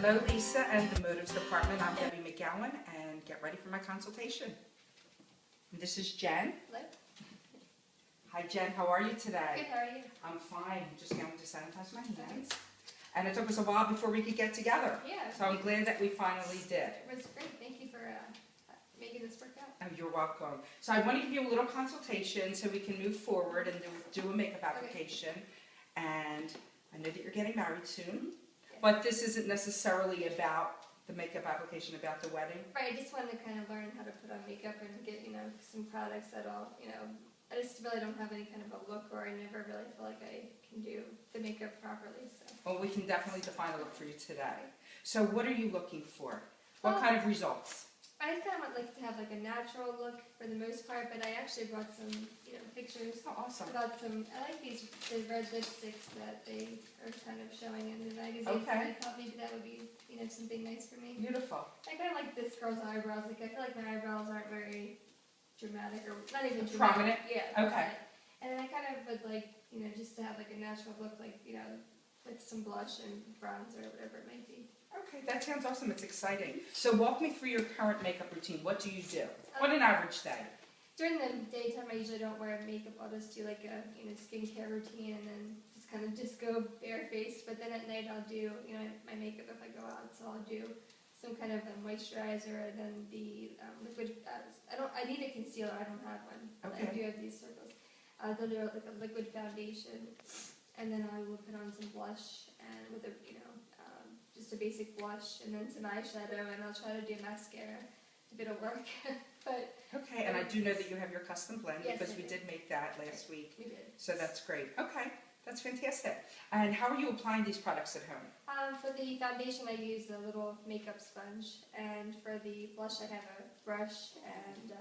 Hello, Lisa and the Motives Department. I'm Debbie McGowan, and get ready for my consultation. This is Jen. Hello. Hi, Jen. How are you today? Good, how are you? I'm fine. I'm just going to sanitize my hands. And it took us a while before we could get together. Yeah. So I'm glad that we finally did. It was great. Thank you for making this work out. Oh, you're welcome. So I want to give you a little consultation so we can move forward and do a makeup application. And I know that you're getting married soon, but this isn't necessarily about the makeup application, about the wedding. Right, I just wanted to kind of learn how to put on makeup and get, some products that'll, I just really don't have any kind of a look, or I never really feel like I can do the makeup properly, so. Well, we can definitely define a look for you today. So what are you looking for? What kind of results? I kind of would like to have like a natural look for the most part, but I actually brought some, pictures Oh, awesome. about some, I like the red lipsticks that they are kind of showing in the magazine. Okay. I thought maybe that would be, something nice for me. Beautiful. I kind of like this girl's eyebrows. Like, I feel like my eyebrows aren't very dramatic, or not even dramatic. Prominent? Yeah. Okay. Prominent. And then I kind of would like, just to have like a natural look, like, with some blush and bronzer or whatever it might be. Okay, that sounds awesome. It's exciting. So walk me through your current makeup routine. What do you do? On an average day? During the daytime, I usually don't wear makeup. I'll just do like a, skincare routine, and then just go barefaced. But then at night I'll do, my makeup if I go out. So I'll do some kind of a moisturizer, and then the liquid. I need a concealer. I don't have one. Okay. I do have these circles. They'll do like a liquid foundation, and then I will put on some blush, and with a, just a basic blush, and then some eyeshadow, and I'll try to do mascara. It's a bit of work, but. Okay, and I do know that you have your custom blend, Yes, because I we do. did make that last week. We did. So that's great. Okay, that's fantastic. And how are you applying these products at home? For the foundation, I use a little makeup sponge, and for the blush, I have a brush, and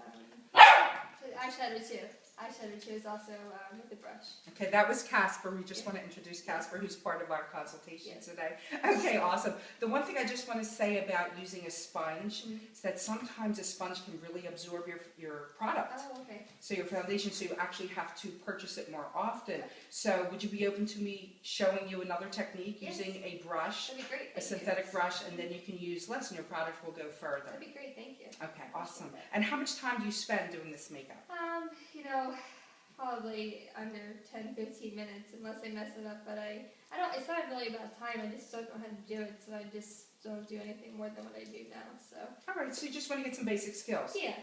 for the eyeshadow too. Eyeshadow too is also with the brush. Okay, that was Casper. We just want to introduce Casper, who's part of our consultation Yes. today. Okay, awesome. The one thing I just want to say about using a sponge is that sometimes a sponge can really absorb your product. Oh, okay. So your foundation, so you actually have to purchase it more often. So would you be open to me showing you another technique, Yes. using a brush, That'd be great. a synthetic brush, and then you can use less and your product will go further? That'd be great. Thank you. Okay, awesome. And how much time do you spend doing this makeup? Probably under 10-15 minutes, unless I mess it up. But I don't. It's not really about time. I just don't know how to do it, so I just don't do anything more than what I do now. So. All right, so you just want to get some basic skills. Yeah.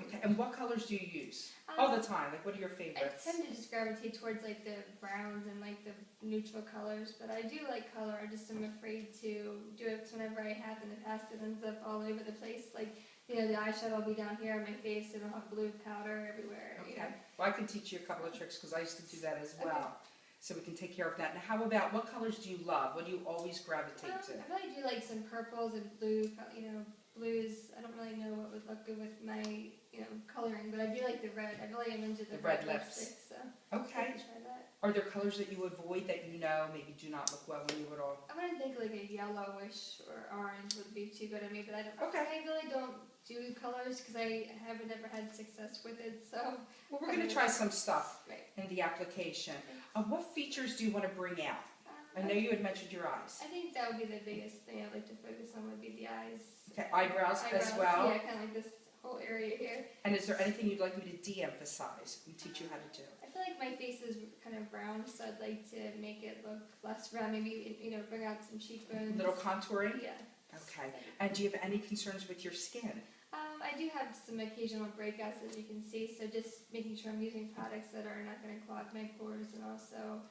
Okay, and what colors do you use? All the time, like what are your I favorites? tend to just gravitate towards like the browns and like the neutral colors, but I do like color. I just am afraid to do it, 'cause whenever I have in the past, it ends up all over the place. Like, the eyeshadow will be down here on my face, and I'll have blue powder everywhere. Okay, well I can teach you a couple of tricks because I used to do that as well. So we can take care of that. Now how about, what colors do you love? What do you always gravitate to? I really do like some purples and blue, blues. I don't really know what would look good with my, coloring, but I do like the red. I really am into the red red lips. lipstick, so Okay. I can try that. Are there colors that you avoid that maybe do not look well on you at all? I'm gonna think like a yellowish or orange would be too good on me, but I don't. Okay. I really don't do colors because I haven't ever had success with it. So. Well, we're going to try some stuff Right. in the application. What features do you want to bring out? I know you had mentioned your eyes. I think that would be the biggest thing I'd like to focus on would be the eyes. Okay, eyebrows as well. Yeah, kind of like this whole area here. And is there anything you'd like me to de-emphasize and teach you how to do? I feel like my face is kind of brown, so I'd like to make it look less brown. Maybe, bring out some cheekbones. Little contouring? Yeah. Okay. And do you have any concerns with your skin? I do have some occasional breakouts, as you can see, so just making sure I'm using products that are not going to clog my pores, and also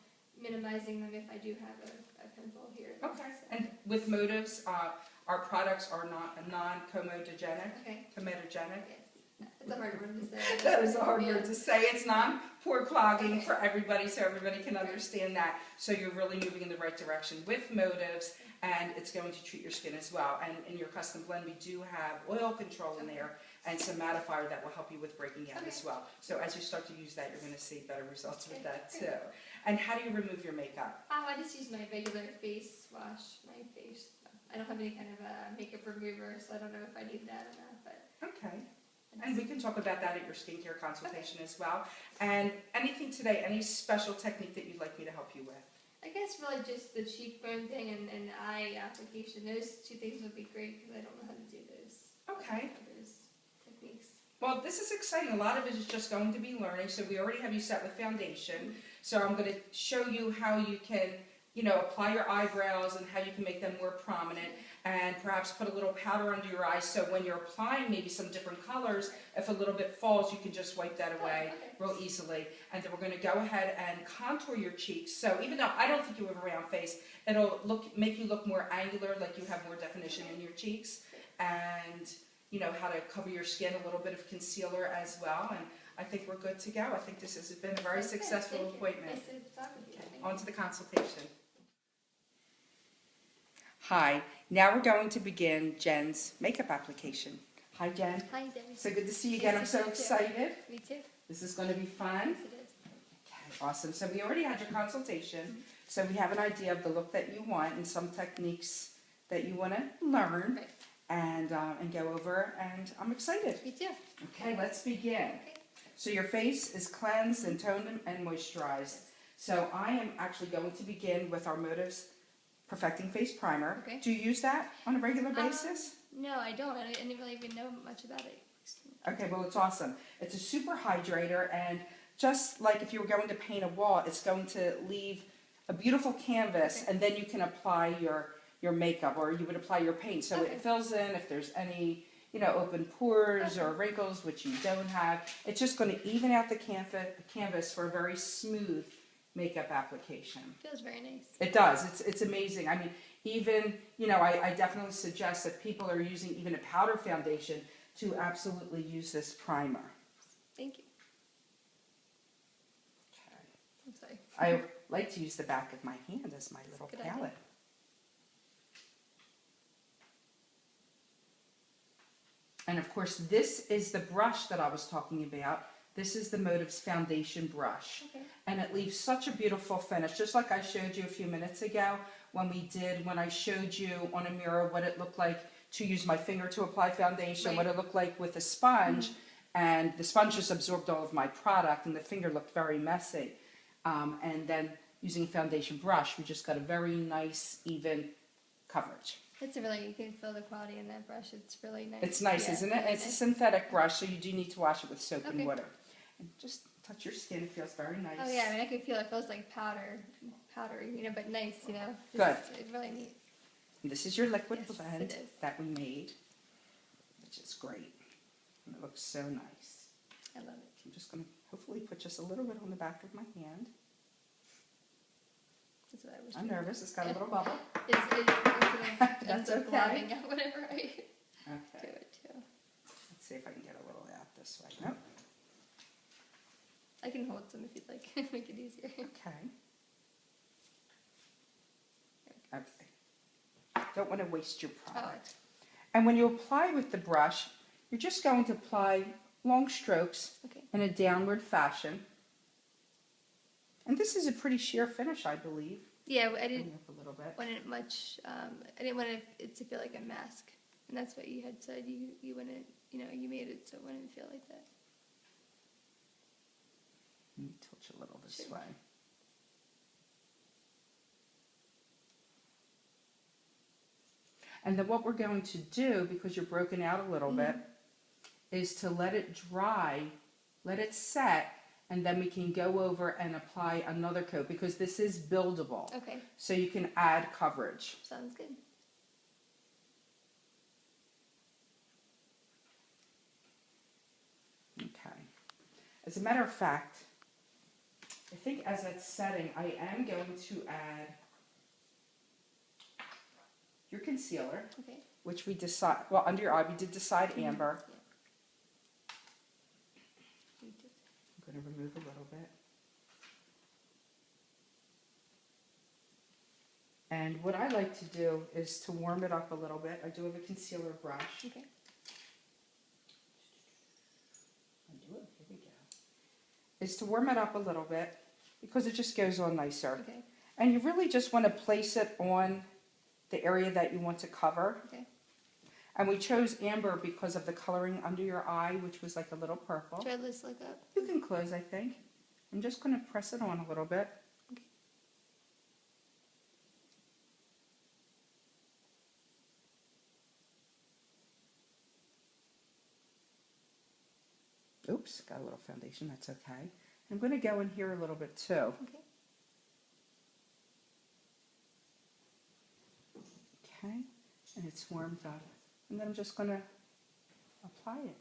minimizing them if I do have a pimple here. Okay. So. And with Motives, our products are not non-comedogenic. Okay. Comedogenic. Yes. It's a hard word to say. That is a hard word to say. It's non-pore clogging for everybody, so everybody can understand that. So you're really moving in the right direction with Motives, and it's going to treat your skin as well. And in your custom blend, we do have oil control in there and some mattifier that will help you with breaking out as well. So as you start to use that, you're going to see better results with that too. And how do you remove your makeup? I just use my regular face wash, my face. I don't have any kind of a makeup remover, so I don't know if I need that or not. But Okay. And we can talk about that at your skincare consultation as well. And anything today, any special technique that you'd like me to help you with? I I guess really just the cheekbone thing and eye application. Those two things would be great because I don't know how to do those. Okay. Those techniques. Well, this is exciting. A lot of it is just going to be learning. So we already have you set with foundation. So I'm going to show you how you can, apply your eyebrows and how you can make them more prominent, and perhaps put a little powder under your eyes so when you're applying maybe some different colors, if a little bit falls, you can just wipe that away real easily. And then we're going to go ahead and contour your cheeks. So even though I don't think you have a round face, it'll make you look more angular, like you have more definition in your cheeks. And how to cover your skin, a little bit of concealer as well, and I think we're good to go. I think this has been a very successful appointment. Nice to talk with you. On to the consultation. Hi, now we're going to begin Jen's makeup application. Hi, Jen. Hi, Debbie. So good to see you again. I'm so excited. Me too. This is going to be fun. Yes, it is. Okay, awesome. So we already had your consultation, so we have an idea of the look that you want and some techniques that you want to learn. Right. And go over, and I'm excited. Me too. Okay, let's begin. Okay. So your face is cleansed and toned and moisturized. So I am actually going to begin with our Motives Perfecting Face Primer. Okay. Do you use that on a regular basis? No, I don't. I didn't really even know much about it. Okay, well, it's awesome. It's a super hydrator, and just like if you were going to paint a wall, it's going to leave a beautiful canvas, and then you can apply your makeup, or you would apply your paint. So it fills in if there's any, open pores or wrinkles, which you don't have. It's just going to even out the canvas for a very smooth makeup application. Feels very nice. It does. It's amazing. I mean, even, I definitely suggest that people are using even a powder foundation to absolutely use this primer. Thank you. Okay. I'm sorry. I like to use the back of my hand as my little Good palette. idea. And of course, this is the brush that I was talking about. This is the Motives Foundation brush. Okay. And it leaves such a beautiful finish, just like I showed you a few minutes ago when I showed you on a mirror what it looked like to use my finger to apply foundation, what it looked like with a sponge, and the sponge just absorbed all of my product, and the finger looked very messy. And then using a foundation brush, we just got a very nice, even coverage. It's you can feel the quality in that brush. It's really nice. It's nice, isn't it? Really It's a nice. synthetic brush, so you do need to wash it with soap and water. And just touch your skin. It feels very nice. Oh yeah, I mean I can feel it feels like powdery, but nice, Good. It's really neat. And this is your liquid Yes, blend it is. that we made, which is great. And it looks so nice. I love it. I'm just going to hopefully put just a little bit on the back of my hand. That's what I was I'm doing. nervous. It's got a little bubble. It's That's ends up okay. blotting out whenever I do Okay. it too. Let's see if I can get a little out this way. Nope. I can hold some if you'd like. Make it easier. Okay. Okay. Don't want to waste your product. And when you apply with the brush, you're just going to apply long strokes Okay. in a downward fashion. And this is a pretty sheer finish, I believe. Yeah, I Bring didn't it up a little bit. want it much. I didn't want it to feel like a mask, and that's what you had said. You wouldn't, you made it so it wouldn't feel like that. Let me tilt you a little this Sure. way. And then what we're going to do, because you're broken out a little bit, is to let it dry, let it set, and then we can go over and apply another coat, because this is buildable. Okay, So you can add coverage. sounds good. Okay. As a matter of fact, I think as it's setting, I am going to add your concealer, Okay. which we decide, well, under your eye, we did decide amber. Me too. I'm going to remove a little bit. And what I like to do is to warm it up a little bit. I do have a concealer brush. Okay. Undo it. Here we go. Is to warm it up a little bit because it just goes on nicer. Okay. And you really just want to place it on the area that you want to cover. Okay. And we chose amber because of the coloring under your eye, which was like a little purple. Should I just look up? You can close, I think. I'm just going to press it on a little bit. Okay. Oops, got a little foundation, that's okay. I'm going to go in here a little bit too. Okay. Okay, and it's warmed up. And then I'm just going to apply it.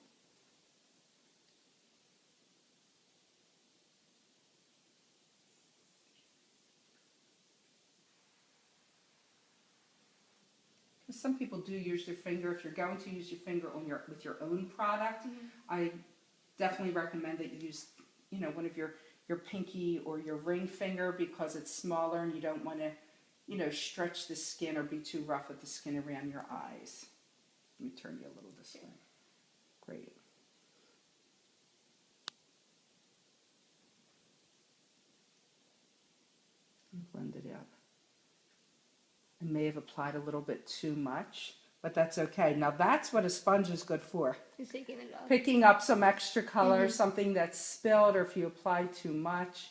Some people do use their finger. If you're going to use your finger on with your own product, I definitely recommend that you use, you know, one of your pinky or your ring finger, because it's smaller and you don't want to, you know, stretch the skin or be too rough with the skin around your eyes. Let me turn you a little this way. Great. And blend it out. I may have applied a little bit too much, but that's okay. Now that's what a sponge is good for. Just taking it off. Picking up some extra color, something that's spilled, or if you apply too much,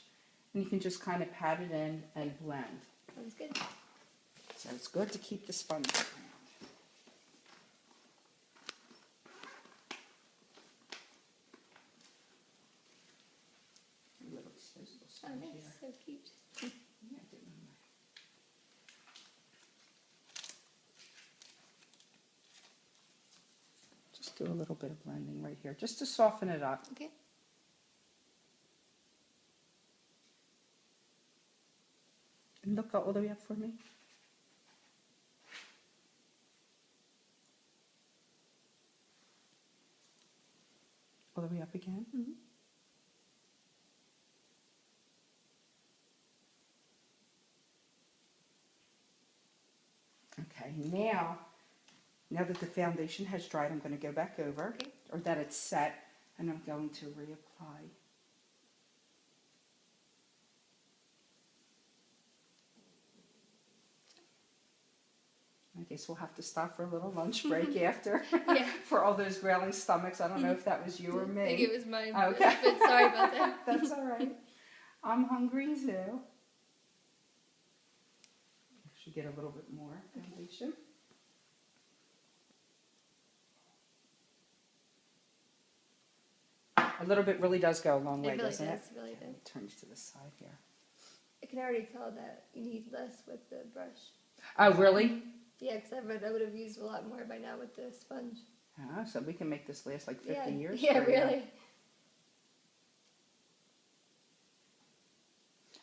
and you can just kind of pat it in and blend. Sounds good. So it's good to keep the sponge around. A little disposable Oh, sponge nice. here. So cute. Yeah, I didn't know that. Just do a little bit of blending right here, just to soften it up. Okay. And look all the way up for me. All the way up again. Okay, now that the foundation has dried, I'm going to go back over, Okay. or that it's set, and I'm going to reapply. I guess we'll have to stop for a little lunch break after Yeah. for all those growling stomachs. I don't know if that was you or I think me. it was mine. Okay. But sorry about that. That's all right. I'm hungry too. Should get a little bit more foundation. A little bit really does go a long way, It really doesn't does. it? It really Okay, does. turn you to the side here. I can already tell that you need less with the brush. Oh, really? Yeah, because I would have used a lot more by now with the sponge. Oh, so we can make this last like 50 years? Yeah, for you. really.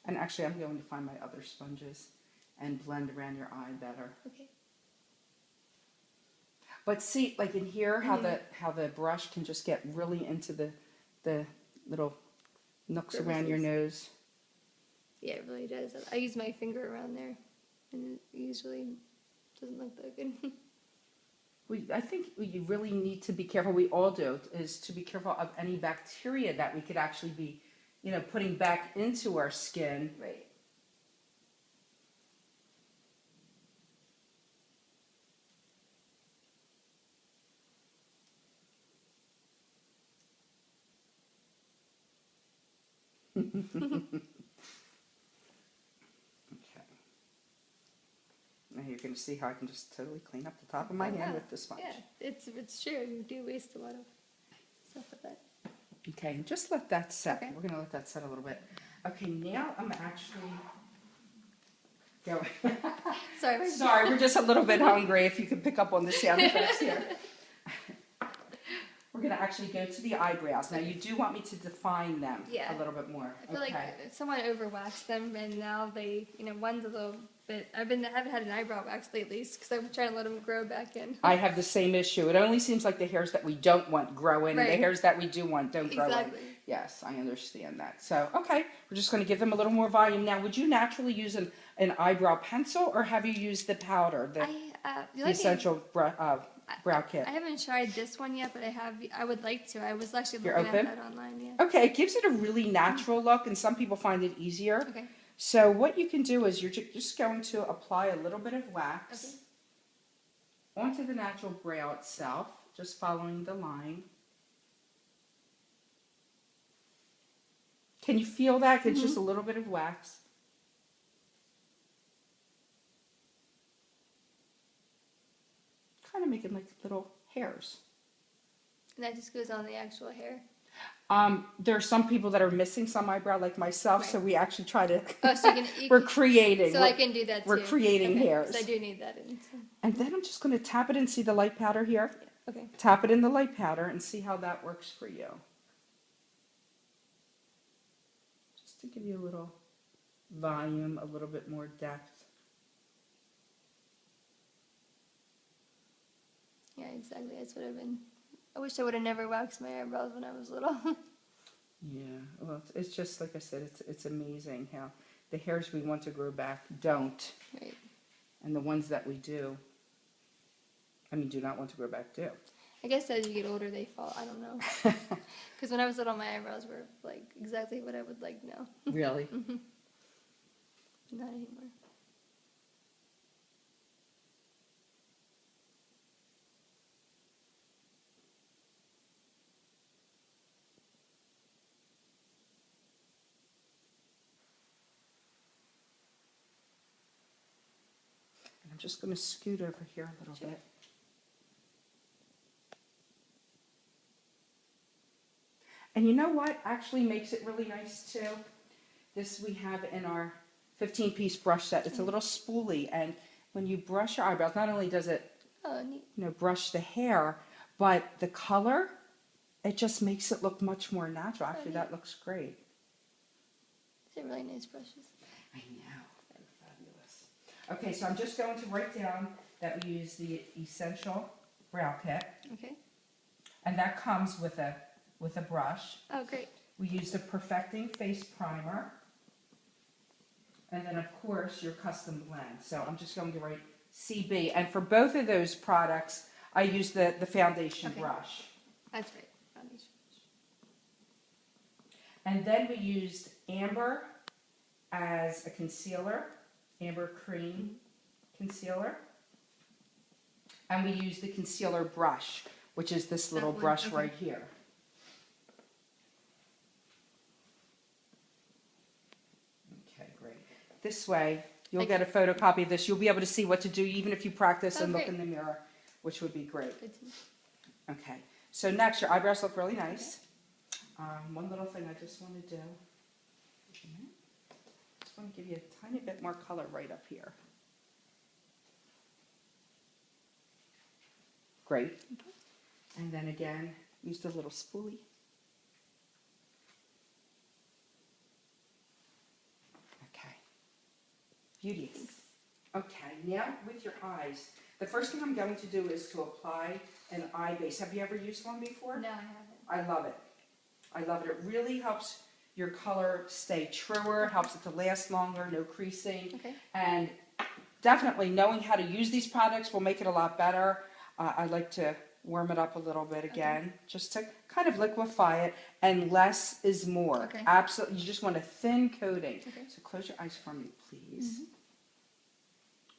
And actually, I'm going to find my other sponges and blend around your eye better. Okay. But see, like in here, how the brush can just get really into the little nooks around your nose. Yeah, it really does. I use my finger around there, and it usually doesn't look that good. I think you really need to be careful, we all do, is to be careful of any bacteria that we could actually be, you know, putting back into our skin. Right. Okay. Now you're going to see how I can just totally clean up the top of my hand with the sponge. Yeah, it's true. You do waste a lot of stuff with that. Okay, and just let that set. Okay. We're going to let that set a little bit. Okay, now I'm actually going. Sorry. Sorry, we're just a little bit hungry, if you can pick up on the sound effects here. We're going to actually go to the eyebrows. Now, you do want me to define them Yeah. a little bit more. I feel like someone overwaxed them, and now they, one's a little bit. I haven't had an eyebrow wax lately because I'm trying to let them grow back in. I have the same issue. It only seems like the hairs that we don't want grow in, and the Right. hairs that we do want don't grow Exactly. in. Yes, I understand that. So, okay, we're just going to give them a little more volume. Now, would you naturally use an eyebrow pencil, or have you used the powder, the essential brow kit? I haven't tried this one yet, but I would like to. I was actually You're looking open? at that online. Yeah. Okay, it gives it a really natural look, and some people find it easier. Okay. So what you can do is you're just going to apply a little bit of wax onto the natural brow itself, just following the line. Can you feel that? It's just a little bit of wax. Kind of making like little hairs. And that just goes on the actual hair. There are some people that are missing some eyebrow, like myself, so Right. we actually try to. Oh, so you We're can, creating. so I can do that too. We're creating Okay, hairs. 'cause I do need that in. So. And then I'm just going to tap it and see the light powder here. Okay. Tap it in the light powder and see how that works for you. Just to give you a little volume, a little bit more depth. Yeah, exactly. That's what I've been. I wish I would have never waxed my eyebrows when I was little. Yeah, well, it's just like I said, it's amazing how the hairs we want to grow back don't, Right. and the ones that we do, do not want to grow back do. I guess as you get older, they fall. I don't know. Because when I was little, my eyebrows were like exactly what I would like now. Really? Not anymore. And I'm just going to scoot over here a little bit. And you know what actually makes it really nice too? This we have in our 15-piece brush set. It's a little spoolie, and when you brush your eyebrows, not only does it Neat. brush the hair, but the color, it just makes it look much more natural. Actually, that looks great. These are really nice brushes. I know, they're fabulous. Okay, so I'm just going to write down that we use the Essential Brow Kit, Okay. and that comes with a brush. Oh, great. We use the Perfecting Face Primer, and then of course your custom blend. So I'm just going to write CB, and for both of those products, I use the foundation brush. That's right. Foundation. And then we used Amber as a concealer, Amber Cream Concealer. And we used the concealer brush, which is this little brush right here. Okay, great. This way, you'll get a photocopy of this. You'll be able to see what to do even if you practice and look in the mirror, which would be great. Okay, so next, your eyebrows look really nice. One little thing I just want to do. Just want to give you a tiny bit more color right up here. Great. And then again, use the little spoolie. Okay. Beauteous. Okay, now with your eyes, the first thing I'm going to do is to apply an eye base. Have you ever used one before? No, I haven't. I love it. I love it. It really helps your color stay truer, helps it to last longer, no creasing. Okay. And definitely knowing how to use these products will make it a lot better. I like to warm it up a little bit again, just to kind of liquefy it, and less is more. Okay. Absolutely, you just want a thin coating. Okay. So close your eyes for me, please.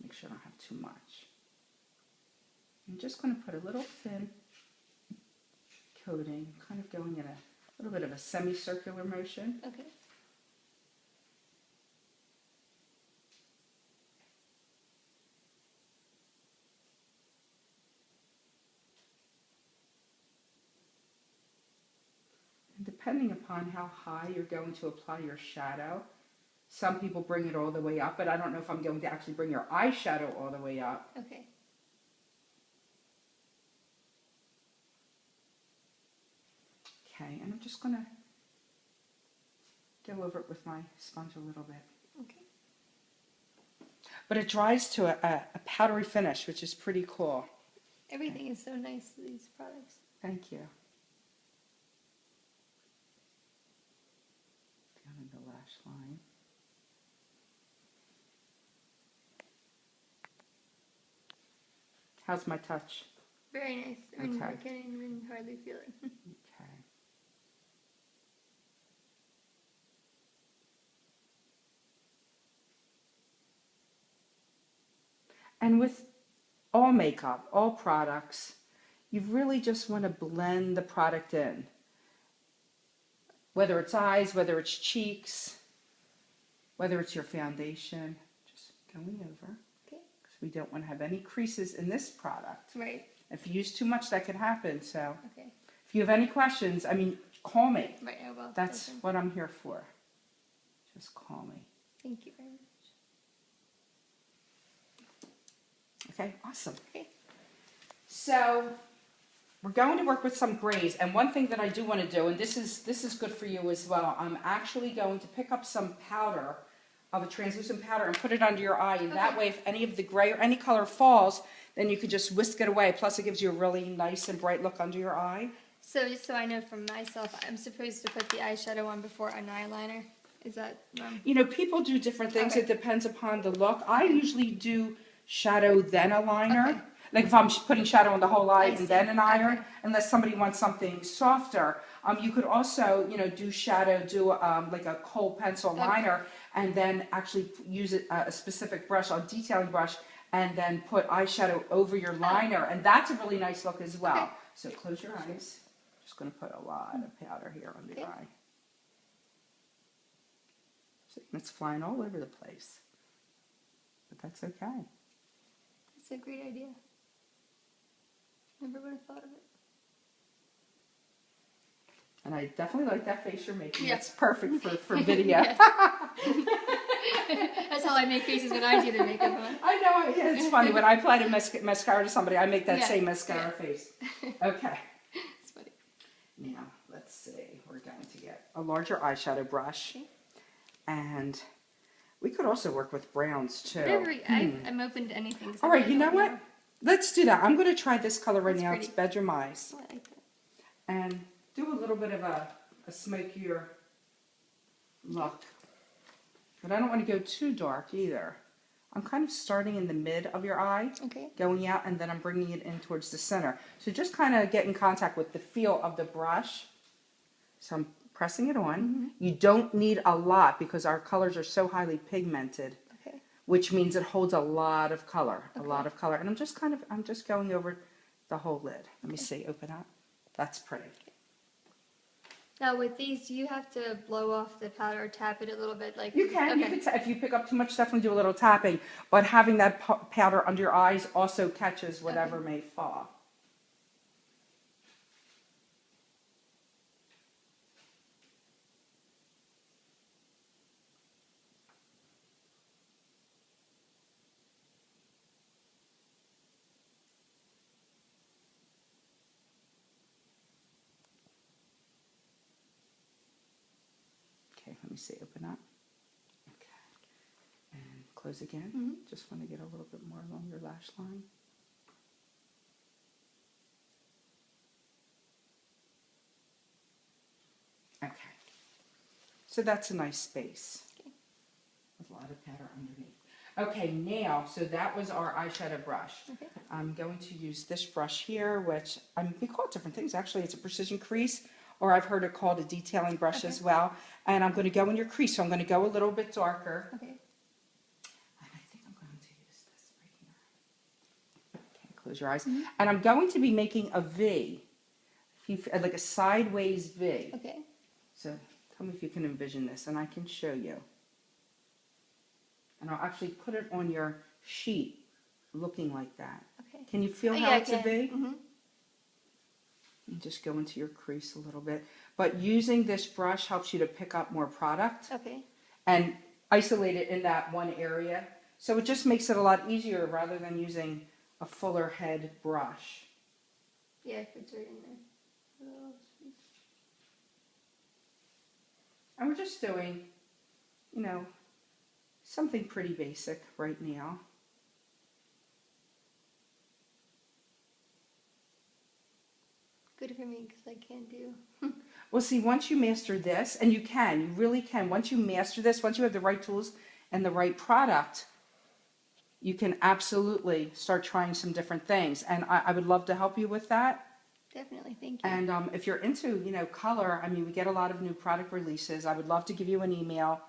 Make sure I don't have too much. I'm just going to put a little thin coating, kind of going in a little bit of a semicircular motion. Okay. And depending upon how high you're going to apply your shadow, some people bring it all the way up, but I don't know if I'm going to actually bring your eyeshadow all the way up. Okay. Okay, and I'm just going to go over it with my sponge a little bit. Okay. But it dries to a powdery finish, which is pretty cool. Everything is so nice, these products. Thank you. Down in the lash line. How's my touch? Very nice. I mean, Okay. I can't even hardly feel it. Okay. And with all makeup, all products, you really just want to blend the product in. Whether it's eyes, whether it's cheeks, whether it's your foundation, just going over. Okay. Because we don't want to have any creases in this product. Right. If you use too much, that could happen. So Okay. if you have any questions, I mean, call me. Right, I will. That's Listen. what I'm here for. Just call me. Thank you very much. Okay, awesome. Okay. So we're going to work with some grays, and one thing that I do want to do, and this is good for you as well, I'm actually going to pick up some powder, of a translucent powder, and put it under your eye, and that way if any of the gray or any color falls, then you could just whisk it away. Plus it gives you a really nice and bright look under your eye. So just so I know from myself, I'm supposed to put the eyeshadow on before an eyeliner? Is that You know, people do different things. Okay. It depends upon the look. I usually do shadow then a liner. Okay. Like if I'm putting shadow on the whole eye I and see. then an iron, Okay. unless somebody wants something softer. You could also, you know, do shadow, do like a kohl pencil Okay. liner, and then actually use a specific brush, a detailing brush, and then put eyeshadow over your liner, and that's a really nice look as well. Okay. So close your eyes. Just going to put a lot of powder here under your Okay. eye. So it's flying all over the place, but that's okay. That's a great idea. Never would have thought of it. And I definitely like that face you're making. Yeah. It's perfect for video. Yes. That's how I make faces when I do the makeup on. I know, yeah, it's funny. When I apply to mascara to somebody, I make that Yeah, same mascara yeah. face. Okay. It's funny. Now, let's see. We're going to get a larger eyeshadow brush. Okay. And we could also work with browns too. Whatever, I'm open to anything. So All right, I you know don't what? Let's do that. I'm going to try this color right That's now. pretty. It's Bedroom Eyes. Oh, I like that. And do a little bit of a smokier look. But I don't want to go too dark either. I'm kind of starting in the mid of your eye, Okay. going out, and then I'm bringing it in towards the center. So just kind of get in contact with the feel of the brush. So I'm pressing it on. You don't need a lot because our colors are so highly pigmented, Okay. which means it holds a lot of color, a Okay. lot of color. And I'm just going over the whole lid. Let me see, open up. That's pretty. Now with these, do you have to blow off the powder or tap it a little bit? Like You can, Okay. if you pick up too much, definitely do a little tapping. But having that powder under your eyes also catches whatever may fall. Okay, let me see, open up. Okay. And close again. Just want to get a little bit more along your lash line. Okay. So that's a nice space. Okay. With a lot of powder underneath. Okay, now, so that was our eyeshadow brush. Okay. I'm going to use this brush here, which we call it different things. Actually, it's a precision crease, or I've heard it called a detailing brush as well. And I'm going to go in your crease, so I'm going to go a little bit darker. Okay. And I think I'm going to use this right here. Okay, close your eyes. And I'm going to be making a V, like a sideways V. Okay. So tell me if you can envision this, and I can show you. And I'll actually put it on your sheet looking like that. Okay. Can you feel how Yeah, it's a V? Mm-hmm. And just go into your crease a little bit. But using this brush helps you to pick up more product Okay. and isolate it in that one area. So it just makes it a lot easier rather than using a fuller head brush. Yeah, it fits right in there. And we're just doing, you know, something pretty basic right now. Good for me because I can't do. Well, see, once you master this, and you really can, once you master this, once you have the right tools and the right product, you can absolutely start trying some different things. And I would love to help you with that. Definitely, thank you. And if you're into, you know, color, I mean, we get a lot of new product releases. I would love to give you an email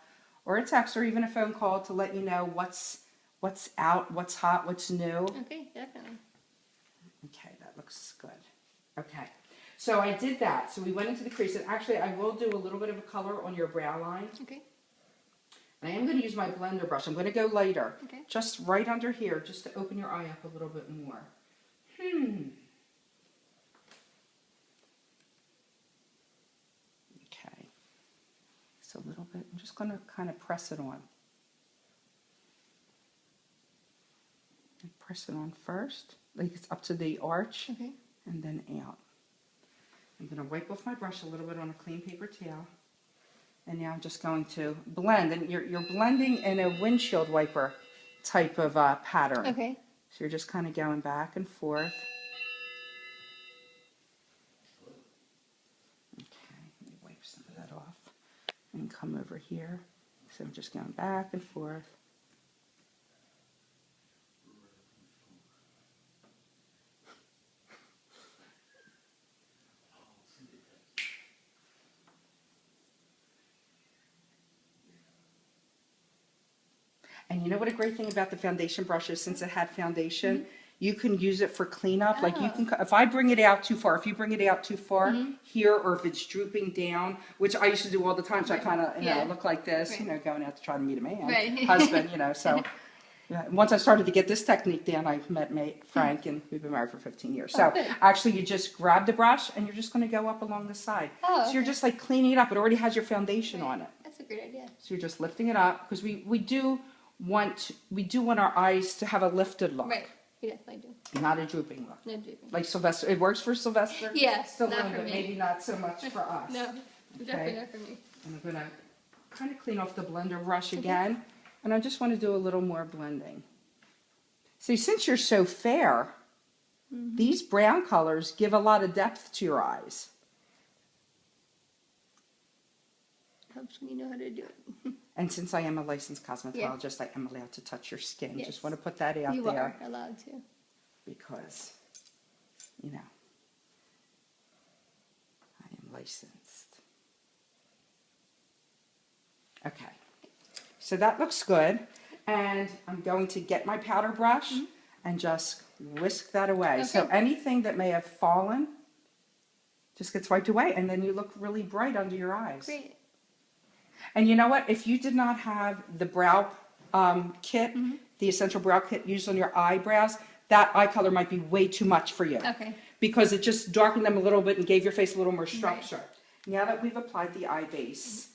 or a text or even a phone call to let you know what's out, what's hot, what's new. Okay, definitely. Okay, that looks good. Okay, so I did that. So we went into the crease, and actually I will do a little bit of a color on your brow line. Okay. And I am going to use my blender brush. I'm going to go lighter, Okay. just right under here, just to open your eye up a little bit more. just a little bit. I'm just going to kind of press it on. And press it on first, like it's up to the arch, Okay. and then out. I'm going to wipe off my brush a little bit on a clean paper towel. And now I'm just going to blend. And you're blending in a windshield wiper type of pattern. Okay. So you're just kind of going back and forth. Okay, let me wipe some of that off. And come over here. So I'm just going back and forth. And you know what a great thing about the foundation brush is, since it had foundation, you can use it for cleanup. Like you can, if I bring it out too far, if you bring it out too far here, or if it's drooping down, which I used to do all the time, so I kind of, you know, look like this, you know, going out to try to meet a man, husband, you know, so. Yeah, once I started to get this technique down, I met Frank, and we've been married for 15 years. So actually, you just grab the brush, and you're just going to go up along the side. So you're just like cleaning it up. It already has your foundation on it. That's a great idea. So you're just lifting it up, because we do want our eyes to have a lifted look. Right. We definitely do. Not a drooping look. No drooping. Like Sylvester. It works for Sylvester. Yes, Still not a little for bit, me. maybe not so much for us. No, definitely not for me. And I'm going to kind of clean off the blender brush again. And I just want to do a little more blending. See, since you're so fair, these brown colors give a lot of depth to your eyes. Helps when you know how to do it. And since I am a licensed cosmetologist, I am allowed to touch your skin. Yes. Just want to put that out You there. are allowed to. Because, you know, I am licensed. Okay. So that looks good. And I'm going to get my powder brush and just whisk that away. So anything that may have fallen just gets wiped away. And then you look really bright under your eyes. Great. And you know what? If you did not have the brow kit, the essential brow kit used on your eyebrows, that eye color might be way too much for you. Okay. Because it just darkened them a little bit and gave your face a little more structure. Now that we've applied the eye base,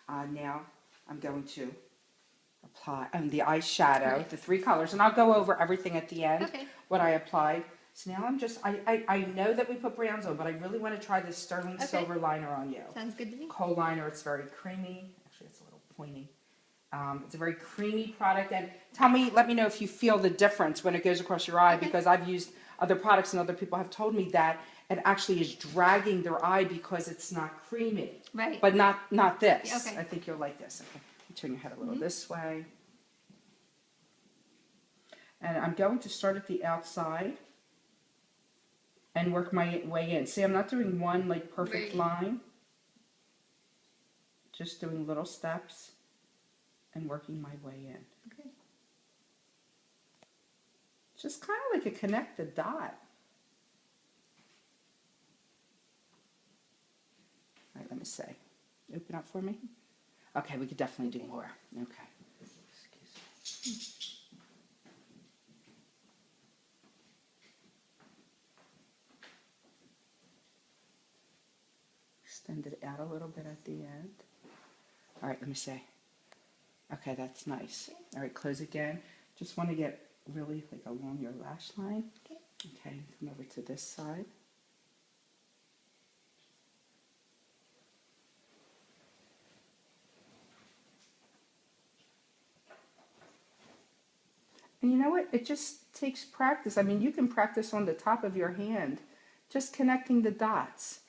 now I'm going to apply the eyeshadow, the three colors, and I'll go over everything at the end, what I applied. So now I'm just, I know that we put browns on, but I really want to try this sterling silver liner on you. Sounds good to me. Kohl liner, it's very creamy. Actually, it's a little pointy. It's a very creamy product. And let me know if you feel the difference when it goes across your eye, because I've used other products and other people have told me that it actually is dragging their eye because it's not creamy. Right. But not this. Okay. I think you'll like this. Okay. Turn your head a little this way. And I'm going to start at the outside and work my way in. See, I'm not doing one like perfect line. Just doing little steps and working my way in. Okay. Just kind of like a connected dot. All right, let me see. Open up for me. Okay, we could definitely do more. Okay. Excuse me. Extend it out a little bit at the end. All right, let me see. Okay, that's nice. All right, close again. Just want to get really like along your lash line. Okay, come over to this side. And you know what? It just takes practice. I mean, you can practice on the top of your hand, just connecting the dots.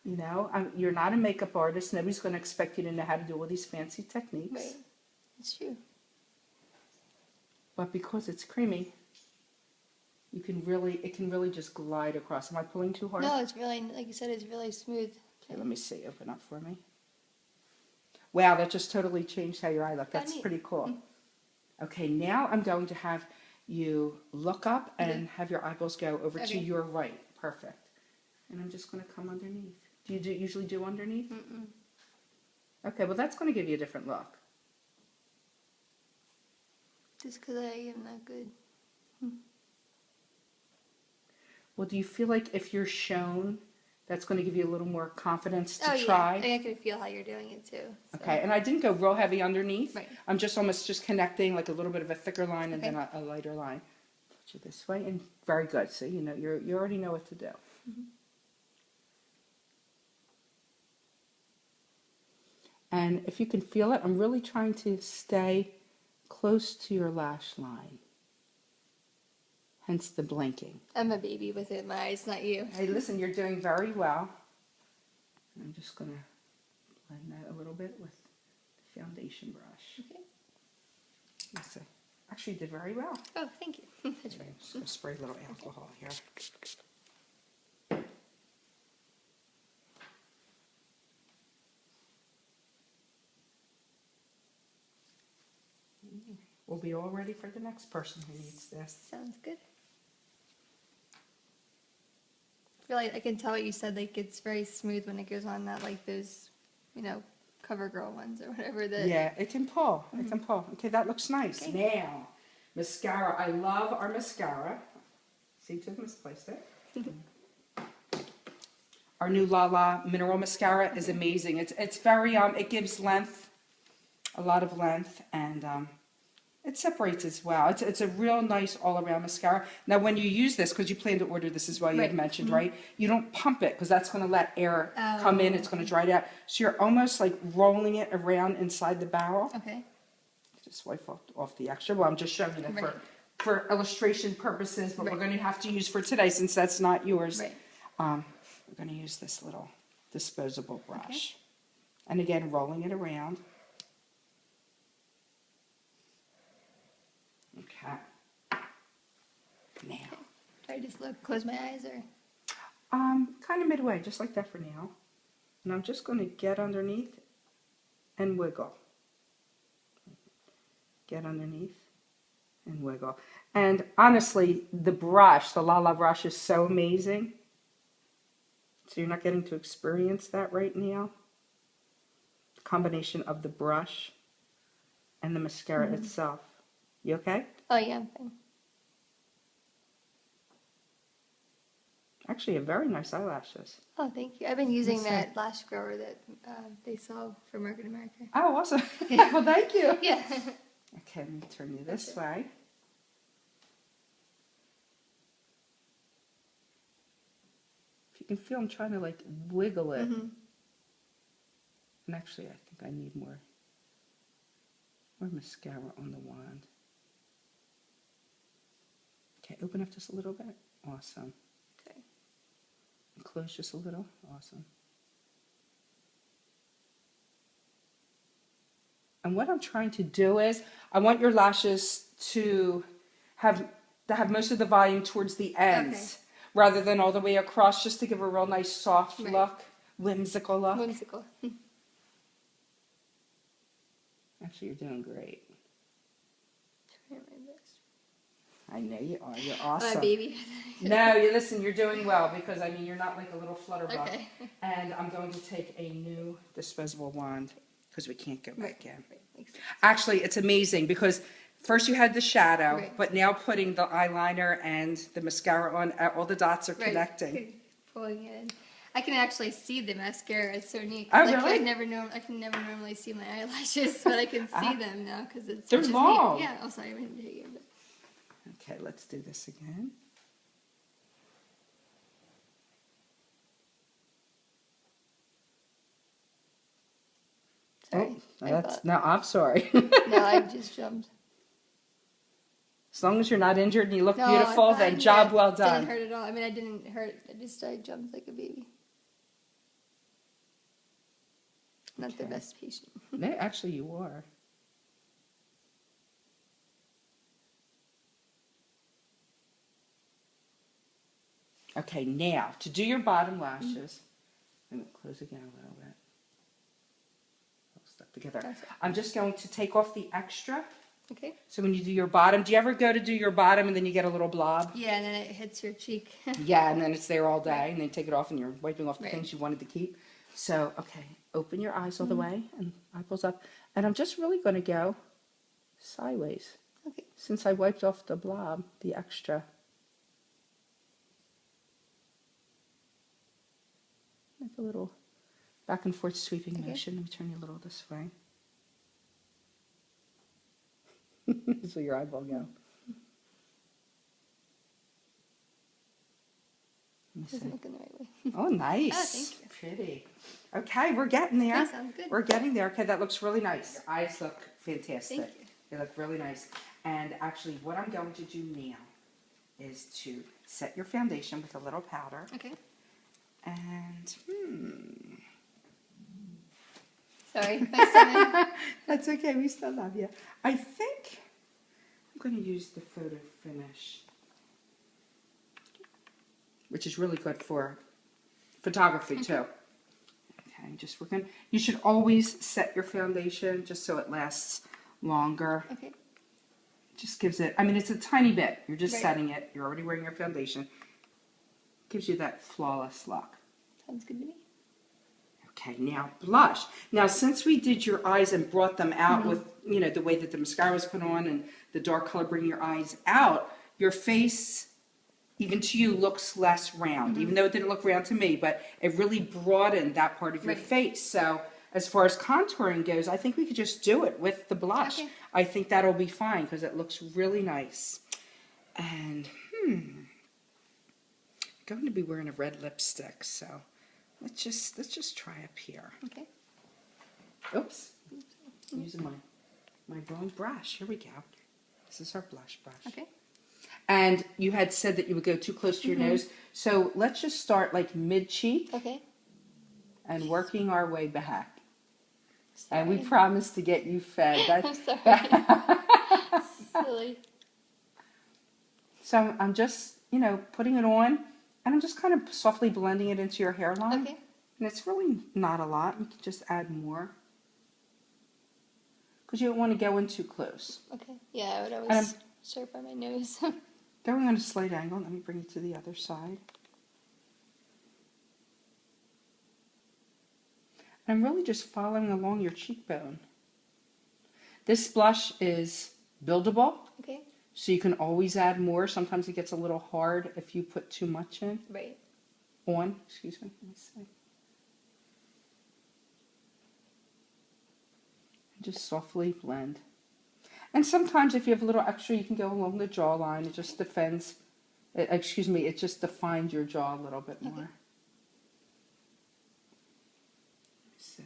You know, you're not a makeup artist. Nobody's going to expect you to know how to do all these fancy techniques. Right. It's true. But because it's creamy, it can really just glide across. Am I pulling too hard? No, it's really, like you said, it's really smooth. Okay, let me see. Open up for me. Wow, that just totally changed how your eye looked. That's neat. pretty cool. Okay, now I'm going to have you look up and have your eyeballs go over to your right. Perfect. And I'm just going to come underneath. Do you usually do underneath? Okay, well that's going to give you a different look. Just because I am not good. Well, do you feel like if you're shown That's going to give you a little more confidence to Oh yeah, try. I can feel how you're doing it too. So. Okay, and I didn't go real heavy underneath. Right. I'm just almost just connecting like a little bit of a thicker line and Okay. then a lighter line. Put you this way, and very good. So you know you already know what to do. Mm-hmm. And if you can feel it, I'm really trying to stay close to your lash line. Hence the blinking. I'm a baby with it in my eyes, not you. Hey, listen, you're doing very well. I'm just going to blend that a little bit with the foundation brush. Okay. Let's see. Actually, you did very well. Oh, thank you. That's I'm right. just going to spray a little alcohol here. We'll be all ready for the next person who needs this. Sounds good. I feel like I can tell what you said, like it's very smooth when it goes on, not like those, CoverGirl ones or whatever that. Yeah, it can pull. It can pull. Okay, that looks nice. Okay. Now, mascara. I love our mascara. Seem to have misplaced it. Our new La La Mineral Mascara is amazing. It's very it gives length, a lot of length, and it separates as well. It's a real nice all-around mascara. Now, when you use this, because you plan to order this as well, you had Right. mentioned, right? You don't pump it, because that's going to let air come in. It's going to dry it out. So you're almost like rolling it around inside the barrel. Okay. Just wipe off the extra. Well, I'm just showing you that Right. for illustration purposes, but we're Right. going to have to use for today, since that's not yours. Right. We're going to use this little disposable brush. And again, rolling it around. Okay. Now, Do I just close my eyes or? kind of midway, just like that for now. And I'm just going to get underneath and wiggle. Get underneath and wiggle. And honestly, the brush, the La La brush, is so amazing. So you're not getting to experience that right now. The combination of the brush and the mascara itself. You okay? Oh yeah, I'm fine. Actually, a very nice eyelashes. Oh, thank you. I've been using Yes, sir. that lash grower that they sell for Market America. Oh, awesome. Well, thank you. Yeah. Okay, let me turn you this way. If you can feel, I'm trying to like wiggle it. Mhm. And actually, I think I need more mascara on the wand. Okay, open up just a little bit. Awesome. Okay. And close just a little. Awesome. And what I'm trying to do is, I want your lashes to have most of the volume towards the ends, rather than all the way across, just to give a real nice soft Right. look, whimsical look. Whimsical. Actually, you're doing great. Try my best. I know you are. You're My awesome. baby. No, listen, you're doing well, because I mean, you're not like a little flutterbug. Okay. And I'm going to take a new disposable wand, because we can't go back in. Right. Makes sense. Actually, it's amazing, because first you had the shadow, Right. but now putting the eyeliner and the mascara on, all the dots are Right. connecting. Pulling it in. I can actually see the mascara. It's so neat. Oh, Like, really? I can never normally see my eyelashes, but I can see them now because it's. They're which is long. Neat. Yeah. Oh, sorry, I didn't take it. But. Okay, let's do this again. Sorry. No, I'm sorry. No, I just jumped. As long as you're not injured and you look No, beautiful, I'm then fine. job Yeah, well it done. Didn't hurt at all. I mean, I didn't hurt. I jumped like a baby. Not the Okay. best patient. No, actually, you are. Okay, now to do your bottom lashes, let me close again a little bit. All stuck together. That's it. I'm just going to take off the extra. Okay. So when you do your bottom, do you ever go to do your bottom and then you get a little blob? Yeah, and then it hits your cheek. Yeah, and then it's there all day, Right. and then you take it off and you're wiping off the Right. things you wanted to keep. So, okay, open your eyes all the way and eyeballs up. And I'm just really going to go sideways. Okay. Since I wiped off the blob, the extra. a little back and forth sweeping Okay. motion. Let me turn you a little this way. So your eyeball go. Let me Doesn't see. look in the right way. Oh, nice. Oh, thank you. Pretty. Okay, we're getting there. Okay, sounds good. We're getting there. Okay, that looks really nice. Your eyes look fantastic. Thank you. They look really nice. And actually, what I'm going to do now is to set your foundation with a little powder. Okay. And, Sorry, my stomach. That's okay, we still love you. I think I'm going to use the Photo Finish, which is really good for photography too. Okay, just working. You should always set your foundation just so it lasts longer. Okay. Just gives it, I mean, it's a tiny bit. You're just Right. setting it. You're already wearing your foundation. Gives you that flawless look. Sounds good to me. Okay, now blush. Now, since we did your eyes and brought them out Mm-hmm. with, you know, the way that the mascara was put on and the dark color bringing your eyes out, your face, even to you, looks less round, Mm-hmm. even though it didn't look round to me, but it really broadened that part of your Right. face. So as far as contouring goes, I think we could just do it with the blush. Okay. I think that'll be fine because it looks really nice. And, I'm going to be wearing a red lipstick, so let's just try up here. Okay. Oops. I'm using my wrong brush. Here we go. This is our blush brush. Okay. And you had said that you would go too close to your nose. So let's just start like mid-cheek Okay. and working our way back. And we Sorry. promise to get you fed. I'm sorry. Silly. So I'm just, you know, putting it on, and I'm just kind of softly blending it into your hairline. Okay. And it's really not a lot. You can just add more. Because you don't want to go in too close. Okay. Yeah, I would And always start by my nose. Going on a slight angle. Let me bring it to the other side. I'm really just following along your cheekbone. This blush is buildable, Okay. so you can always add more. Sometimes it gets a little hard if you put too much in. Right. Excuse me. Let me see. Just softly blend. And sometimes if you have a little extra, you can go along the jawline. It just defends, it just defines your jaw a little bit more. Okay. Let's see.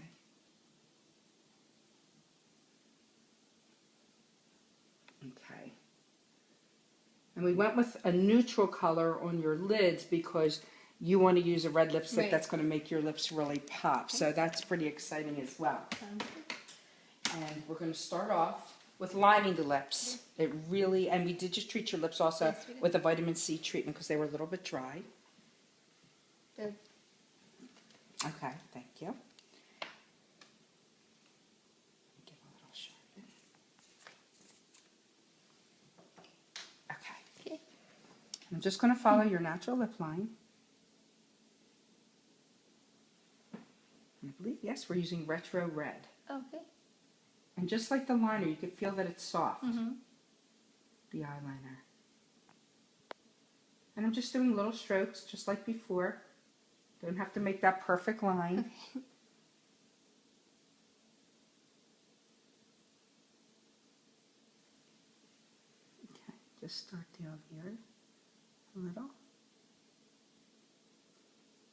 Okay. And we went with a neutral color on your lids because you want to use a red lipstick Right. that's going to make your lips really pop. So that's pretty exciting as well. Sounds good. And we're going to start off with lining the lips. It really, and we did just treat your lips also Yes, we did. with a vitamin C treatment because they were a little bit dry. Good. Okay, thank you. Give a little sharpen. Okay. Okay. I'm just going to follow your natural lip line. And I believe, yes, we're using Retro Red. Okay. And just like the liner, you can feel that it's soft, Mm-hmm. the eyeliner. And I'm just doing little strokes, just like before. Don't have to make that perfect line. Okay, just start down here a little.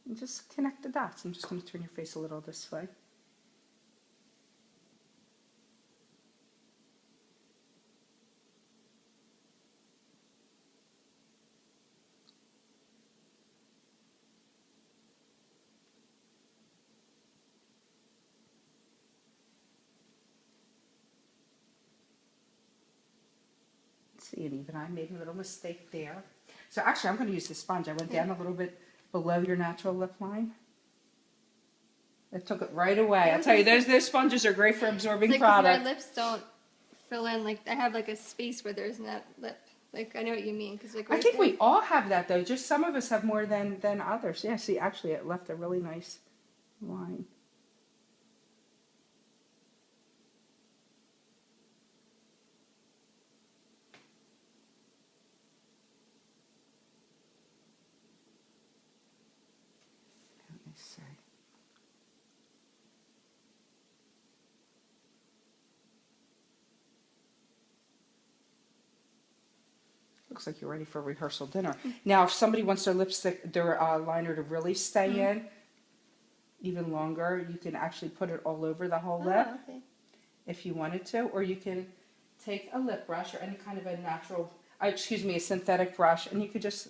And just connect the dots. I'm just going to turn your face a little this way. See, and even I made a little mistake there. So actually, I'm going to use the sponge. I went down a little bit below your natural lip line. It took it right away. I'll tell you, those sponges are great for absorbing Like, 'cause product. my lips don't fill in. Like, I have like a space where there's not lip. Like, I know what you mean. Cause like I right think there. we all have that though. Just some of us have more than others. Yeah. See, actually, it left a really nice line. Let me see. looks like you're ready for rehearsal dinner. Now, if somebody wants their lipstick, their liner to really stay in even longer, you can actually put it all over the whole lip Okay. if you wanted to, or you can take a lip brush or any kind of a natural, a synthetic brush, and you could just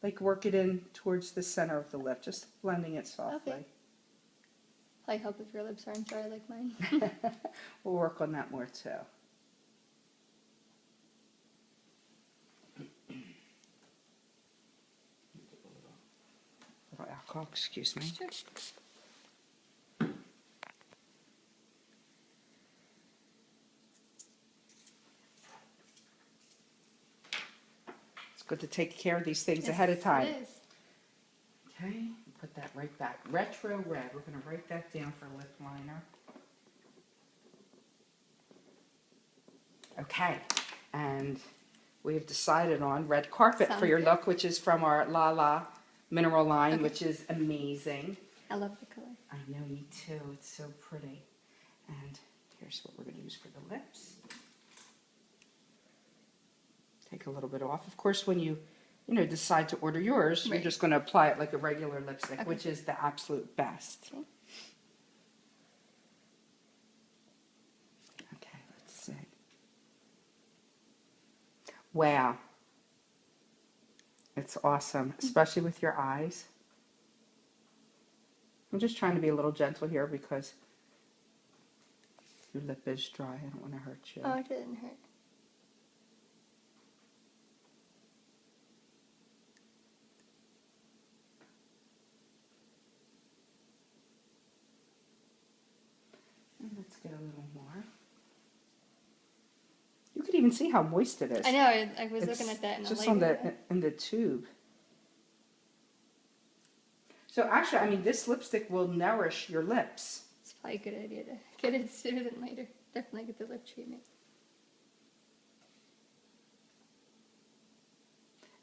like work it in towards the center of the lip, just blending it softly. Okay. Probably help if your lips aren't dry like mine. We'll work on that more too. Little alcohol, excuse me. Sure. It's good to take care of these things Yes, ahead of time. It is. Okay, put that right back. Retro red. We're going to write that down for lip liner. Okay, and we've decided on red carpet Sounds for your good. look, which is from our La La mineral line, Okay. which is amazing. I love the color. I know, me too. It's so pretty. And here's what we're going to use for the lips. Take a little bit off. Of course, when you decide to order yours, you're Right. just going to apply it like a regular lipstick, Okay. which is the absolute best. Okay. Okay, let's see. Wow. It's awesome, especially with your eyes. I'm just trying to be a little gentle here because your lip is dry. I don't want to hurt you. Oh, it didn't hurt. And let's get a little more. You could even see how moist it is. I know. I was It's looking at that in the just light. in the tube. So actually, I mean, this lipstick will nourish your lips. It's probably a good idea to get it sooner than later. Definitely get the lip treatment.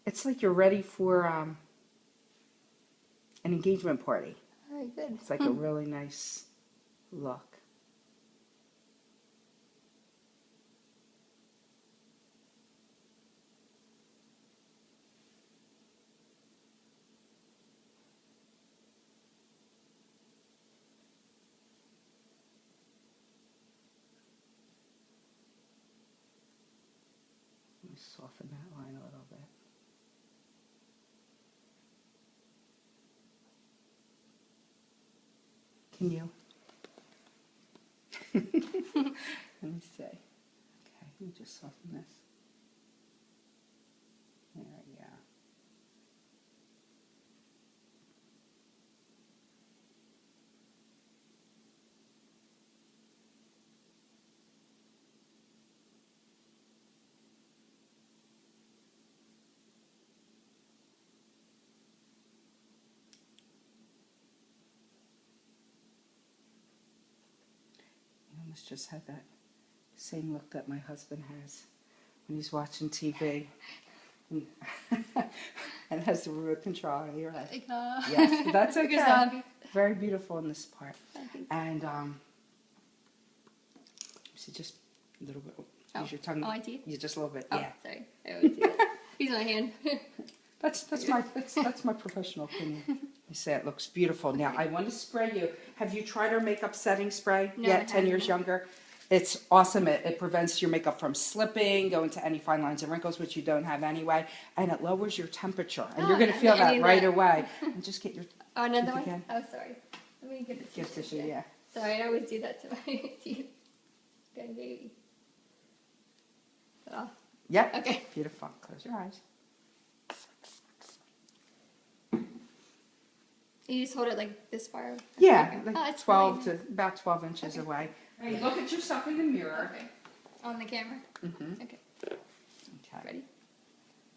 It's like you're ready for an engagement party. Very good. It's like a really nice look. Let me soften that line a little bit. Can you? Let me see. Okay, let me just soften this. There we go. You almost just had that same look that my husband has when he's watching TV. And has the remote control. You're right. Like, Yes, but that's like okay. a zombie. Very beautiful in this part. I think. And so just a little bit. Oh. Use your tongue. Oh, my teeth? Yeah, just a little bit. Oh, Yeah. sorry. I always do that. Use my hand. That's my professional opinion. You say it looks beautiful. Now I want to spray you. Have you tried our makeup setting spray No, yet? I 10 years haven't. younger. It's awesome. It prevents your makeup from slipping, going to any fine lines and wrinkles, which you don't have anyway, and it lowers your temperature. And you're Oh, going to feel I that need right that. away. And just get your Oh, another Teeth one? again. Oh, sorry. Let me get a gift tissue. tissue. Yeah. Sorry, I always do that to my teeth. Good baby. Oh, Yep. okay. Beautiful. Close your eyes. You just hold it like this far? Yeah, Okay. like it's 12 fine. to about 12 inches Okay. away. Right, look at yourself in the mirror. Okay. On the camera? Mm-hmm. Okay. Okay. Ready?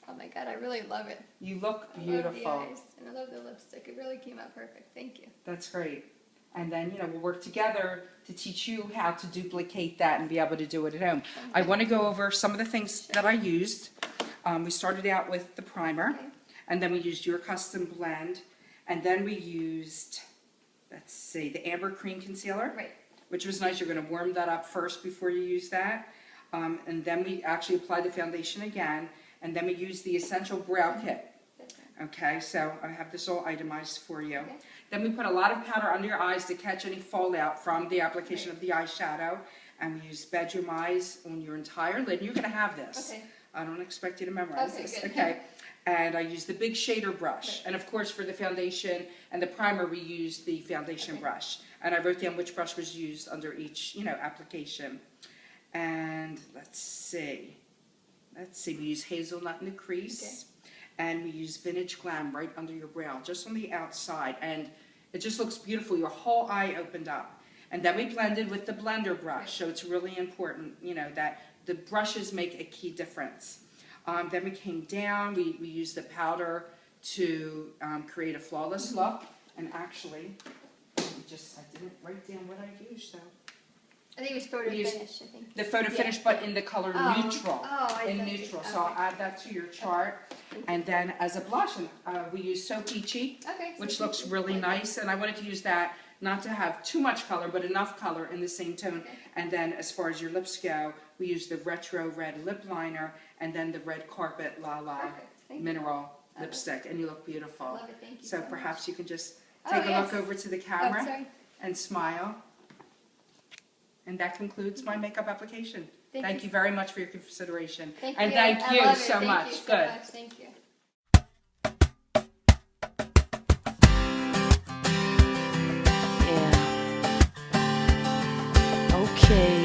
Oh my god, I really love it. You look I love beautiful. the eyes, and I love the lipstick. It really came out perfect. Thank you. That's great. And then, we'll work together to teach you how to duplicate that and be able to do it at home. I want to go over some of the things that I used. We started out with the primer, Okay. and then we used your custom blend, and then we used, let's see, the amber cream concealer, Right. which was nice. You're going to warm that up first before you use that. And then we actually applied the foundation again, and then we use the Essential Brow Kit. That's right. Okay, so I have this all itemized for you. Okay. Then we put a lot of powder under your eyes to catch any fallout from the application of the eyeshadow. And we use Bedroom Eyes on your entire lid. You're going to have this. Okay. I don't expect you to memorize Okay, this. good. Okay. And I use the big shader brush. Right. And of course, for the foundation and the primer, we use the foundation Okay. brush. And I wrote down which brush was used under each, application. And let's see. We use hazelnut in the crease. Okay. And we use Vintage Glam right under your brow, just on the outside. And it just looks beautiful. Your whole eye opened up. And then we blended with the blender brush. Right. So it's really important, that the brushes make a key difference. Then we came down, we used the powder to create a flawless look. And actually, I didn't write down what I used, so. I think it was photo We used finish, I think. the photo Yeah. finish, but in the color neutral. Oh, I In see. neutral, Okay. so I'll add that to your chart. And then as a blush, we use So Peachy, Okay. which so looks it's really like- nice. And I wanted to use that, not to have too much color, but enough color in the same tone. Okay. And then as far as your lips go, we use the Retro Red Lip Liner and then the Red Carpet La La Perfect. Thank you. Mineral Love it. Lipstick, and you look beautiful. Love it. Thank you So much. perhaps you can just Oh, take a yes. look over to the Oh, camera sorry. and smile. And that concludes my makeup application. Thank Thank you. you very much for your consideration. Thank And you. thank I you love it. so Thank much. you so Good. much. Thank you. Yeah. Okay.